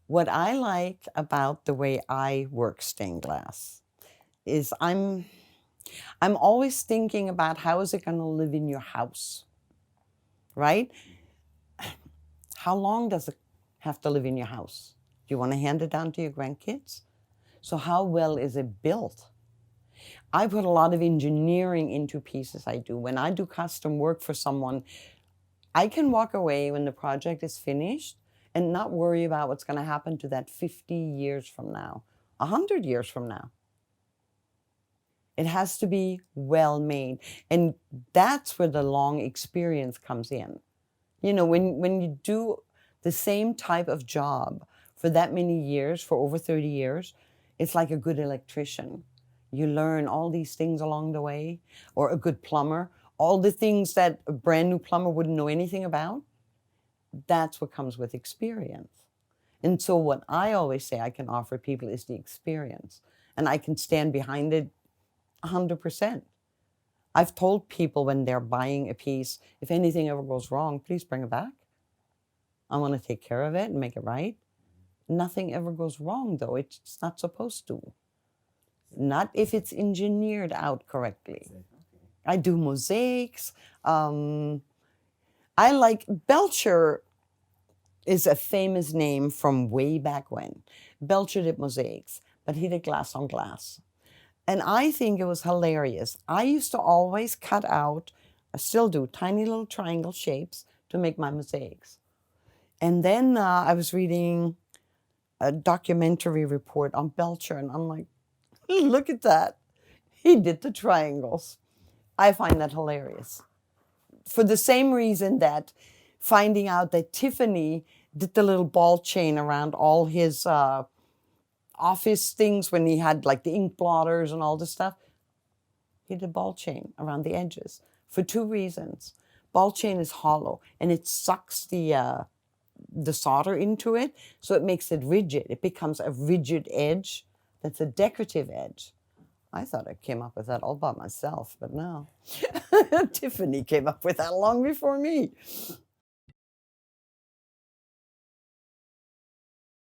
What I like about the way I work stained glass is I'm always thinking about how is it going to live in your house, right? How long does it have to live in your house? Do you want to hand it down to your grandkids? So how well is it built? I put a lot of engineering into pieces I do. When I do custom work for someone, I can walk away when the project is finished and not worry about what's going to happen to that 50 years from now, 100 years from now. It has to be well made. And that's where the long experience comes in. You know, when you do the same type of job for that many years, for over 30 years, it's like a good electrician. You learn all these things along the way, or a good plumber, all the things that a brand new plumber wouldn't know anything about. That's what comes with experience. And so what I always say I can offer people is the experience. And I can stand behind it 100%. I've told people when they're buying a piece, if anything ever goes wrong, please bring it back. I want to take care of it and make it right. Nothing ever goes wrong, though. It's not supposed to. Not if it's engineered out correctly. I do mosaics. I like Belcher is a famous name from way back when. Belcher did mosaics, but he did glass on glass. And I think it was hilarious. I used to always cut out, I still do, tiny little triangle shapes to make my mosaics. And then I was reading a documentary report on Belcher, and I'm like, look at that. He did the triangles. I find that hilarious. For the same reason that finding out that Tiffany did the little ball chain around all his office things when he had like the ink blotters and all this stuff. He did ball chain around the edges for two reasons. Ball chain is hollow and it sucks the solder into it, so it makes it rigid. It becomes a rigid edge that's a decorative edge. I thought I came up with that all by myself, but no. Tiffany came up with that long before me.